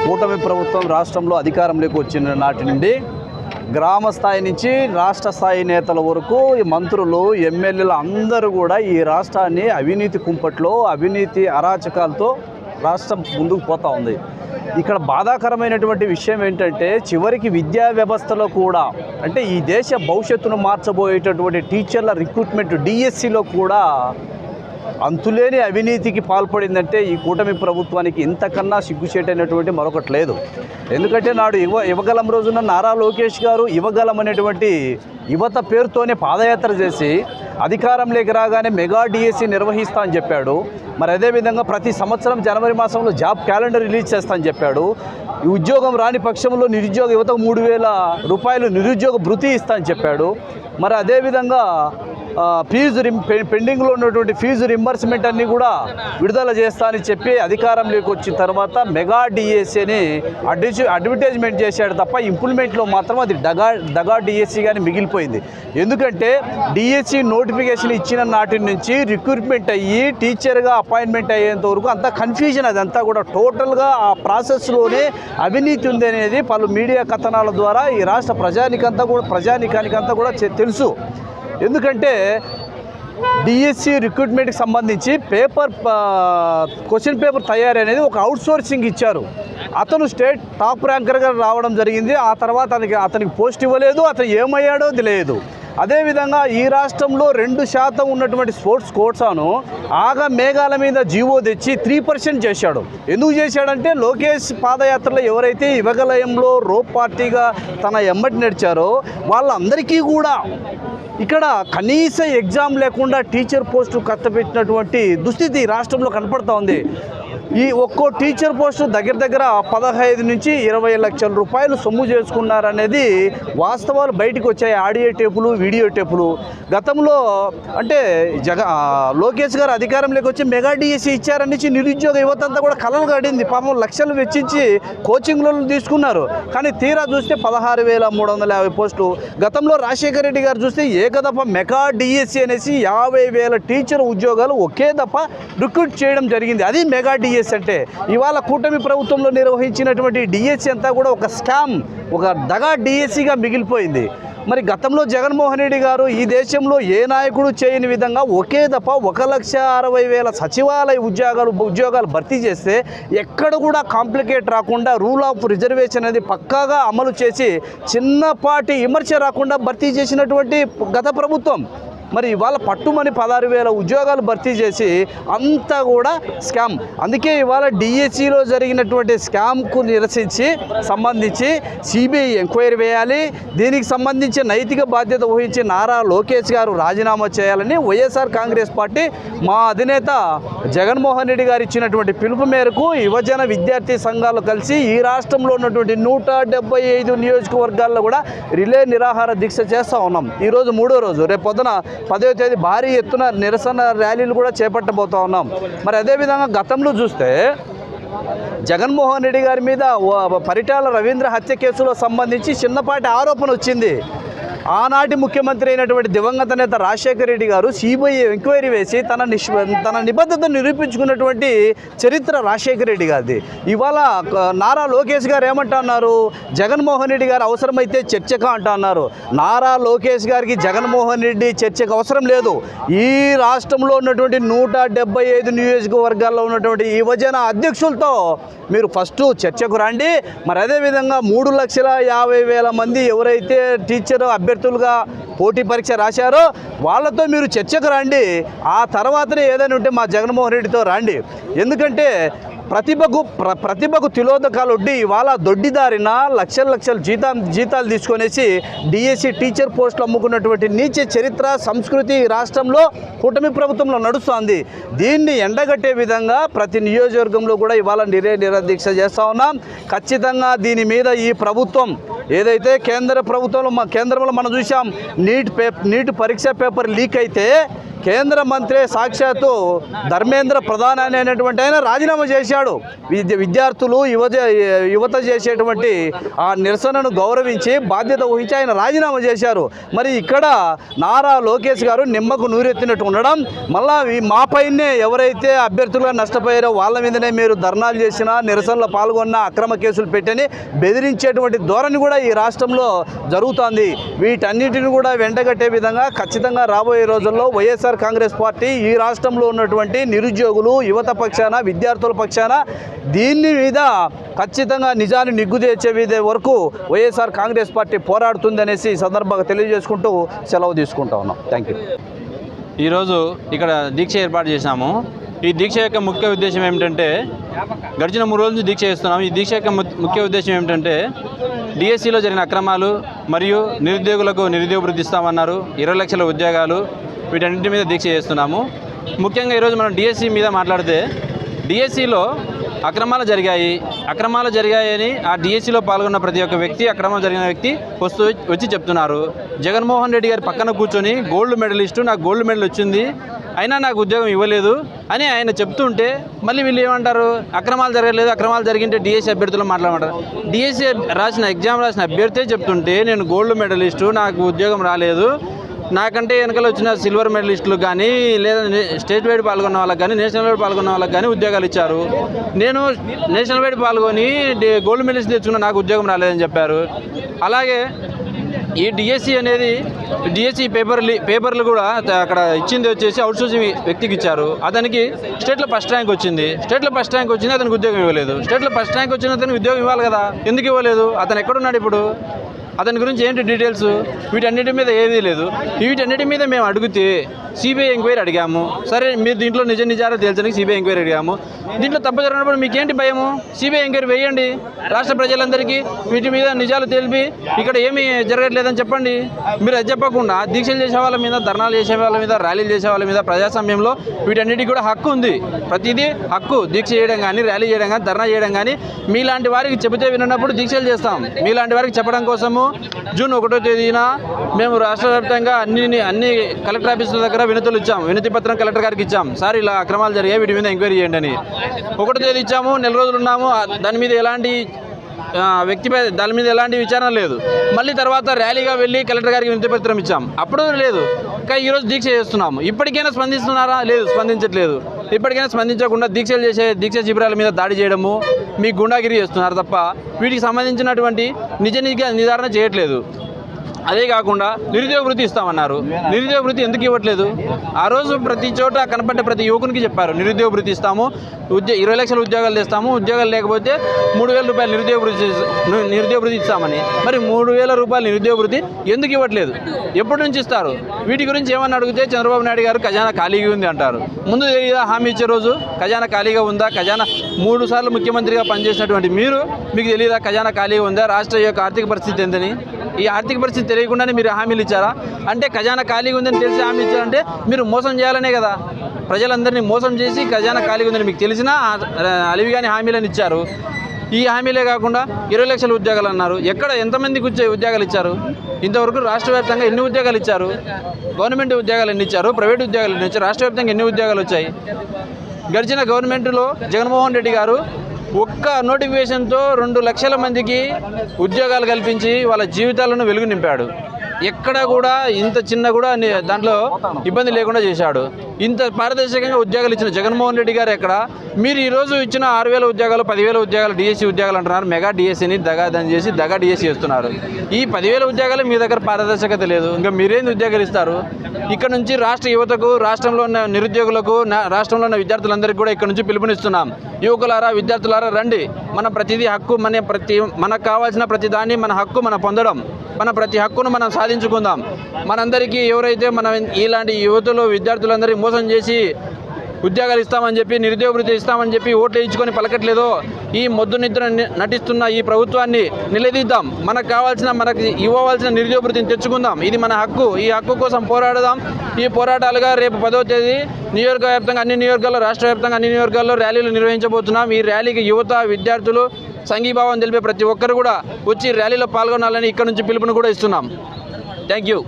కూటమి ప్రభుత్వం రాష్ట్రంలో అధికారంలోకి వచ్చిన నాటి నుండి గ్రామ స్థాయి నుంచి రాష్ట్ర స్థాయి నేతల వరకు ఈ మంత్రులు ఎమ్మెల్యేలు అందరూ కూడా ఈ రాష్ట్రాన్ని అవినీతి కుంపట్లో అవినీతి అరాచకాలతో రాష్ట్రం ముందుకు పోతూ ఉంది. ఇక్కడ బాధాకరమైనటువంటి విషయం ఏంటంటే చివరికి విద్యా వ్యవస్థలో కూడా అంటే ఈ దేశ భవిష్యత్తును మార్చబోయేటటువంటి టీచర్ల రిక్రూట్మెంట్ డిఎస్సిలో కూడా అంతులేని అవినీతికి పాల్పడిందంటే ఈ కూటమి ప్రభుత్వానికి ఇంతకన్నా సిగ్గుచేటైనటువంటి మరొకటి లేదు. ఎందుకంటే నాడు యువగలం రోజున నారా లోకేష్ గారు యువగలం అనేటువంటి యువత పేరుతోనే పాదయాత్ర చేసి అధికారంలోకి రాగానే మెగా డిఎస్సి నిర్వహిస్తా అని చెప్పాడు. మరి అదేవిధంగా ప్రతి సంవత్సరం జనవరి మాసంలో జాబ్ క్యాలెండర్ రిలీజ్ చేస్తా అని చెప్పాడు. ఈ ఉద్యోగం రాని పక్షంలో నిరుద్యోగ యువతకు 3,000 రూపాయలు నిరుద్యోగ భృతి ఇస్తా అని చెప్పాడు. మరి అదేవిధంగా పెండింగ్లో ఉన్నటువంటి ఫీజు రింబర్స్మెంట్ అన్నీ కూడా విడుదల చేస్తా అని చెప్పి అధికారంలోకి వచ్చిన తర్వాత మెగా డిఎస్సిని అడ్వర్టైజ్మెంట్ చేశాడు తప్ప ఇంప్లిమెంట్లో మాత్రం అది దగా డిఎస్సిగానే మిగిలిపోయింది. ఎందుకంటే డిఎస్సి నోటిఫికేషన్ ఇచ్చిన నాటి నుంచి రిక్రూట్మెంట్ అయ్యి టీచర్గా అపాయింట్మెంట్ అయ్యేంత వరకు అంతా కన్ఫ్యూజన్. అదంతా కూడా టోటల్గా ఆ ప్రాసెస్లోనే అవినీతి ఉంది అనేది పలు మీడియా కథనాల ద్వారా ఈ రాష్ట్ర ప్రజానికానికంతా కూడా తెలుసు. ఎందుకంటే డిఎస్సి రిక్రూట్మెంట్కి సంబంధించి క్వశ్చన్ పేపర్ తయారీ అనేది ఒక అవుట్సోర్సింగ్ ఇచ్చారు. అతను స్టేట్ టాప్ ర్యాంకర్గా రావడం జరిగింది. ఆ తర్వాత అతనికి పోస్ట్ ఇవ్వలేదు, అతను ఏమయ్యాడో తెలియదు. అదేవిధంగా ఈ రాష్ట్రంలో 2% ఉన్నటువంటి స్పోర్ట్స్ కోటాను ఆగా మేఘాల మీద జీవో తెచ్చి 3% చేశాడు. ఎందుకు చేశాడంటే లోకేష్ పాదయాత్రలో ఎవరైతే యువగలయంలో రోప్ పార్టీగా తన ఎమ్మటి నడిచారో వాళ్ళందరికీ కూడా ఇక్కడ కనీస ఎగ్జామ్ లేకుండా టీచర్ పోస్టు కట్టబెట్టినటువంటి దుస్థితి రాష్ట్రంలో కనపడుతూ ఉంది. ఈ ఒక్కో టీచర్ పోస్టు దగ్గర 15 నుంచి 20 లక్షల రూపాయలు సొమ్ము చేసుకున్నారనేది వాస్తవాలు బయటకు వచ్చాయి. ఆడియో టేపులు, వీడియో టేపులు. గతంలో అంటే లోకేష్ గారు అధికారంలోకి వచ్చి మెగా డిఎస్సి ఇచ్చారని నిరుద్యోగ యువత అంతా కూడా కలలు గడింది. పాపం లక్షలు వెచ్చించి కోచింగ్లో తీసుకున్నారు. కానీ తీరా చూస్తే 16,350 పోస్టులు. గతంలో రాజశేఖర రెడ్డి గారు చూస్తే ఏకదఫ మెగా డిఎస్సి అనేసి 50,000 టీచర్ ఉద్యోగాలు ఒకే దఫ రిక్రూట్ చేయడం జరిగింది. అది మెగా డిఎస్సి అంటే. ఇవాళ కూటమి ప్రభుత్వంలో నిర్వహించినటువంటి డిఎస్సి అంతా కూడా ఒక స్కామ్, ఒక దగా డిఎస్సిగా మిగిలిపోయింది. మరి గతంలో జగన్మోహన్ రెడ్డి గారు ఈ దేశంలో ఏ నాయకుడు చేయని విధంగా ఒకే దఫా 1,60,000 సచివాలయ ఉద్యోగాలు భర్తీ చేస్తే ఎక్కడ కూడా కాంప్లికేట్ రాకుండా రూల్ ఆఫ్ రిజర్వేషన్ అనేది పక్కాగా అమలు చేసి చిన్నపాటి విమర్శ రాకుండా భర్తీ చేసినటువంటి గత ప్రభుత్వం. మరి ఇవాళ పట్టుమని 16,000 ఉద్యోగాలు భర్తీ చేసి అంతా కూడా స్కామ్. అందుకే ఇవాళ డిఎస్సిలో జరిగినటువంటి స్కామ్కు సంబంధించి సిబిఐ ఎంక్వైరీ వేయాలి. దీనికి సంబంధించి నైతిక బాధ్యత వహించి నారా లోకేష్ గారు రాజీనామా చేయాలని వైఎస్ఆర్ కాంగ్రెస్ పార్టీ మా అధినేత జగన్మోహన్ రెడ్డి గారు ఇచ్చినటువంటి పిలుపు మేరకు యువజన విద్యార్థి సంఘాలు కలిసి ఈ రాష్ట్రంలో ఉన్నటువంటి 175 నియోజకవర్గాల్లో కూడా రిలే నిరాహార దీక్ష చేస్తూ ఉన్నాం. ఈరోజు 3వ రోజు. రేపు పొద్దున 10వ తేదీ భారీ ఎత్తున నిరసన ర్యాలీలు కూడా చేపట్టబోతూ ఉన్నాం. మరి అదేవిధంగా గతంలో చూస్తే జగన్మోహన్ రెడ్డి గారి మీద పరిటాల రవీంద్ర హత్య కేసులో సంబంధించి చిన్నపాటి ఆరోపణ వచ్చింది. ఆనాటి ముఖ్యమంత్రి అయినటువంటి దివంగత నేత రాజశేఖర రెడ్డి గారు సిబిఐ ఎంక్వైరీ వేసి తన నిబద్ధతను నిరూపించుకున్నటువంటి చరిత్ర రాజశేఖర రెడ్డి గారిది. ఇవాళ నారా లోకేష్ గారు ఏమంటున్నారు, జగన్మోహన్ రెడ్డి గారు అవసరమైతే చర్చగా అంటున్నారు. నారా లోకేష్ గారికి జగన్మోహన్ రెడ్డి చర్చకు అవసరం లేదు. ఈ రాష్ట్రంలో ఉన్నటువంటి 175 నియోజకవర్గాల్లో ఉన్నటువంటి యువజన అధ్యక్షులతో మీరు ఫస్ట్ చర్చకు రండి. మరి అదేవిధంగా 3,50,000 మంది ఎవరైతే టీచర్ అభ్యర్థులుగా పోటీ పరీక్ష రాశారో వాళ్ళతో మీరు చర్చకు రండి. ఆ తర్వాతనే ఏదైనా ఉంటే మా జగన్మోహన్ రెడ్డితో రండి. ఎందుకంటే ప్రతిభకు తిలోదకాలు వడ్డీ ఇవాళ దొడ్డిదారిన లక్షల జీతాలు తీసుకొనేసి డిఎస్సి టీచర్ పోస్టులు అమ్ముకున్నటువంటి నీచ చరిత్ర సంస్కృతి రాష్ట్రంలో కూటమి ప్రభుత్వంలో నడుస్తోంది. దీన్ని ఎండగట్టే విధంగా ప్రతి నియోజకవర్గంలో కూడా ఇవాళ నిరదీక్ష చేస్తూ ఉన్నాం. ఖచ్చితంగా దీని మీద ఈ ప్రభుత్వం ఏదైతే కేంద్రంలో మనం చూసాం నీట్ పరీక్ష పేపర్ లీక్ అయితే కేంద్ర మంత్రి సాక్షాత్తు ధర్మేంద్ర ప్రధాన్ అనేటువంటి ఆయన రాజీనామా చేశాడు. విద్యార్థులు యువత చేసేటువంటి ఆ నిరసనను గౌరవించి బాధ్యత వహించి ఆయన రాజీనామా చేశారు. మరి ఇక్కడ నారా లోకేష్ గారు నిమ్మకు నూరెత్తినట్టు ఉండడం, మళ్ళా మా పైనే ఎవరైతే అభ్యర్థులుగా నష్టపోయారో వాళ్ళ మీదనే మీరు ధర్నాలు చేసినా నిరసనలో పాల్గొన్న అక్రమ కేసులు పెట్టని బెదిరించేటువంటి ధోరణి కూడా ఈ రాష్ట్రంలో జరుగుతోంది. వీటన్నిటిని కూడా వెంటగట్టే విధంగా ఖచ్చితంగా రాబోయే రోజుల్లో వైఎస్ఆర్ కాంగ్రెస్ పార్టీ ఈ రాష్ట్రంలో ఉన్నటువంటి నిరుద్యోగులు, యువత పక్షాన, విద్యార్థుల పక్షాన దీని మీద ఖచ్చితంగా నిజాన్ని నిగ్గు తెచ్చే వరకు వైఎస్ఆర్ కాంగ్రెస్ పార్టీ పోరాడుతుంది అనేసి ఈ సందర్భంగా తెలియజేసుకుంటూ సెలవు తీసుకుంటా ఉన్నాం. Thank you. ఈరోజు ఇక్కడ దీక్ష ఏర్పాటు చేశాము. ఈ దీక్ష యొక్క ముఖ్య ఉద్దేశం ఏమిటంటే, గడిచిన 3 రోజుల నుంచి దీక్ష చేస్తున్నాము. ఈ దీక్ష యొక్క ముఖ్య ఉద్దేశం ఏమిటంటే, డిఎస్సిలో జరిగిన అక్రమాలు మరియు నిరుద్యోగులకు నిరుద్యోగ వృత్తి ఇస్తామన్నారు, 20 లక్షల ఉద్యోగాలు, వీటన్నింటి మీద దీక్ష చేస్తున్నాము. ముఖ్యంగా ఈరోజు మనం డిఎస్సి మీద మాట్లాడితే, డిఎస్సిలో అక్రమాలు జరిగాయని ఆ డిఎస్సిలో పాల్గొన్న ప్రతి ఒక్క వ్యక్తి, అక్రమం జరిగిన వ్యక్తి వచ్చి చెప్తున్నారు. జగన్మోహన్ రెడ్డి గారి పక్కన కూర్చొని గోల్డ్ మెడలిస్టు, నాకు గోల్డ్ మెడల్ వచ్చింది అయినా నాకు ఉద్యోగం ఇవ్వలేదు అని ఆయన చెప్తుంటే, మళ్ళీ వీళ్ళు ఏమంటారు, అక్రమాలు జరగలేదు, అక్రమాలు జరిగింటే డిఎస్సి అభ్యర్థులు మాట్లాడమంటారు. డిఎస్సి ఎగ్జామ్ రాసిన అభ్యర్థే చెప్తుంటే, నేను గోల్డ్ మెడలిస్టు, నాకు ఉద్యోగం రాలేదు, నాకంటే వెనకాల వచ్చిన సిల్వర్ మెడలిస్టులు కానీ, లేదా స్టేట్ వైడ్ పాల్గొన్న వాళ్ళకి కానీ, నేషనల్ వైడ్ పాల్గొన్న వాళ్ళకి కానీ ఉద్యోగాలు ఇచ్చారు. నేను నేషనల్ వైడ్ పాల్గొని గోల్డ్ మెడలిస్ట్ తెచ్చుకున్న, నాకు ఉద్యోగం రాలేదని చెప్పారు. అలాగే ఈ డిఎస్సి అనేది, డిఎస్సి పేపర్లు కూడా అక్కడ ఇచ్చింది వచ్చేసి అవుట్సోర్సింగ్ వ్యక్తికి ఇచ్చారు. అతనికి స్టేట్లో ఫస్ట్ ర్యాంక్ వచ్చింది, అతనికి ఉద్యోగం ఇవ్వలేదు. స్టేట్లో ఫస్ట్ ర్యాంక్ వచ్చిన అతనికి ఉద్యోగం ఇవ్వాలి కదా, ఎందుకు ఇవ్వలేదు? అతను ఎక్కడున్నాడు ఇప్పుడు? అతని గురించి ఏంటి డీటెయిల్స్? వీటన్నిటి మీద ఏదీ లేదు. వీటన్నిటి మీద మేము అడిగితే సిబిఐ ఎంక్వైరీ అడిగాము. సరే, మీరు దీంట్లో నిజాలు తేల్చడానికి సిబిఐ ఎంక్వైరీ అడిగాము. దీంట్లో తప్పు జరిగినప్పుడు మీకేంటి భయము? సిబిఐ ఎంక్వైరీ వేయండి, రాష్ట్ర ప్రజలందరికీ వీటి మీద నిజాలు తెలిపి ఇక్కడ ఏమీ జరగట్లేదని చెప్పండి. మీరు అది చెప్పకుండా దీక్షలు చేసే వాళ్ళ మీద, ధర్నాలు చేసే వాళ్ళ మీద, ర్యాలీలు చేసే వాళ్ళ మీద ప్రజాస్వామ్యంలో వీటన్నిటికీ కూడా హక్కు ఉంది. ప్రతిదీ హక్కు. దీక్ష చేయడం కానీ, ర్యాలీ చేయడం కానీ, ధర్నా చేయడం కానీ, మీలాంటి వారికి చెబితే విన్నప్పుడు దీక్షలు చేస్తాం. మీలాంటి వారికి చెప్పడం కోసము జూన్ 1వ తేదీన మేము రాష్ట్ర వ్యాప్తంగా అన్ని కలెక్టర్ ఆఫీసుల దగ్గర వినతులు ఇచ్చాం. వినతి పత్రం కలెక్టర్ గారికి ఇచ్చాం. సార్, ఇలా అక్రమాలు జరిగాయి, వీటి మీద ఎంక్వైరీ చేయండి అని. 1వ తేదీ ఇచ్చాము, నెల రోజులు ఉన్నాము, దాని మీద ఎలాంటి దాని మీద ఎలాంటి విచారణ లేదు. మళ్ళీ తర్వాత ర్యాలీగా వెళ్ళి కలెక్టర్ గారికి వినతి పత్రం ఇచ్చాం, అప్పుడు లేదు. కానీ ఈరోజు దీక్ష చేస్తున్నాము. ఇప్పటికైనా స్పందిస్తున్నారా? లేదు, స్పందించట్లేదు. ఇప్పటికైనా స్పందించకుండా దీక్ష శిబిరాల మీద దాడి చేయడము, మీ గుండాగిరి చేస్తున్నారు తప్ప వీటికి సంబంధించినటువంటి నిర్ధారణ చేయట్లేదు. అదే కాకుండా నిరుద్యోగ వృత్తి ఇస్తామన్నారు. నిరుద్యోగ వృత్తి ఎందుకు ఇవ్వట్లేదు? ఆ రోజు ప్రతి చోట కనపడ్డ ప్రతి యువకునికి చెప్పారు, నిరుద్యోగ వృత్తి ఇస్తాము, 20 లక్షల ఉద్యోగాలు తెస్తాము, ఉద్యోగాలు లేకపోతే 3,000 రూపాయలు నిరుద్యోగ వృత్తి ఇస్తామని. మరి 3,000 రూపాయలు నిరుద్యోగ వృత్తి ఎందుకు ఇవ్వట్లేదు? ఎప్పటి నుంచి ఇస్తారు? వీటి గురించి ఏమని అడిగితే చంద్రబాబు నాయుడు గారు ఖజానా ఖాళీగా ఉంది అంటారు. ముందు తెలియదా హామీ ఇచ్చే రోజు ఖజానా ఖాళీగా ఉందా? ఖజానా 3 సార్లు ముఖ్యమంత్రిగా పనిచేసినటువంటి మీకు తెలియదా ఖజానా ఖాళీగా ఉందా? రాష్ట్ర యొక్క ఆర్థిక పరిస్థితి ఎంతని? ఈ ఆర్థిక పరిస్థితి తెలియకుండానే మీరు హామీలు ఇచ్చారా? అంటే ఖజానా ఖాళీగా ఉందని తెలిసి హామీ ఇచ్చారంటే మీరు మోసం చేయాలనే కదా. ప్రజలందరినీ మోసం చేసి ఖజానా ఖాళీగా ఉందని మీకు తెలిసినా అలివిగాని హామీలను ఇచ్చారు. ఈ హామీలే కాకుండా 20 లక్షల ఉద్యోగాలు అన్నారు. ఎంతమందికి ఉద్యోగాలు ఇచ్చారు? ఇంతవరకు రాష్ట్ర వ్యాప్తంగా ఎన్ని ఉద్యోగాలు ఇచ్చారు? గవర్నమెంట్ ఉద్యోగాలు ఎన్ని ఇచ్చారు? ప్రైవేట్ ఉద్యోగాలు ఎన్ని ఇచ్చారు? రాష్ట్ర వ్యాప్తంగా ఎన్ని ఉద్యోగాలు వచ్చాయి? గడిచిన గవర్నమెంట్లో జగన్మోహన్ రెడ్డి గారు ఒక్క నోటిఫికేషన్తో 2 లక్షల మందికి ఉద్యోగాలు కల్పించి వాళ్ళ జీవితాలను వెలుగు నింపాడు. ఎక్కడ కూడా ఇంత చిన్న కూడా దాంట్లో ఇబ్బంది లేకుండా చేశాడు. ఇంత పారదర్శకంగా ఉద్యోగాలు ఇచ్చిన జగన్మోహన్ రెడ్డి గారు ఎక్కడ? మీరు ఈరోజు ఇచ్చిన 6,000 ఉద్యోగాలు, 10,000 ఉద్యోగాలు డిఎస్సి ఉద్యోగాలు అంటున్నారు. మెగా డిఎస్సిని దగాదని చేసి డిఎస్సి చేస్తున్నారు. ఈ 10,000 ఉద్యోగాలు మీ దగ్గర పారదర్శకత లేదు. ఇంకా మీరేంది ఉద్యోగాలు ఇస్తారు? ఇక్కడ నుంచి రాష్ట్ర యువతకు, రాష్ట్రంలో ఉన్న నిరుద్యోగులకు, రాష్ట్రంలో ఉన్న విద్యార్థులందరికీ కూడా ఇక్కడ నుంచి పిలుపునిస్తున్నాం. యువకులారా, విద్యార్థులారా, రండి. మన ప్రతిదీ హక్కు, మనకు కావాల్సిన ప్రతి దాన్ని మన హక్కు మనం పొందడం, మన ప్రతి హక్కును మనం సాధించుకుందాం. మనందరికీ ఎవరైతే ఇలాంటి యువతలో విద్యార్థులందరికీ మోసం చేసి ఉద్యోగాలు ఇస్తామని చెప్పి, నిరుద్యోగ వృత్తి ఇస్తామని చెప్పి ఓట్లు వేయించుకొని పలకట్లేదో, ఈ మొద్దు నిద్ర నటిస్తున్న ఈ ప్రభుత్వాన్ని నిలదీద్దాం. మనకు ఇవ్వవలసిన నిరుద్యోగ వృత్తిని తెచ్చుకుందాం. ఇది మన హక్కు. ఈ హక్కు కోసం పోరాడదాం. ఈ పోరాటాలుగా రేపు 10వ తేదీ నియోజకవ్యాప్తంగా అన్ని నియోజకవర్గాల్లో, రాష్ట్ర వ్యాప్తంగా అన్ని నియోజకవర్గాల్లో ర్యాలీలు నిర్వహించబోతున్నాం. ఈ ర్యాలీకి యువత, విద్యార్థులు, సంఘీభావం తెలిపే ప్రతి ఒక్కరు కూడా వచ్చి ర్యాలీలో పాల్గొనాలని ఇక్కడ నుంచి పిలుపును కూడా ఇస్తున్నాం. Thank you.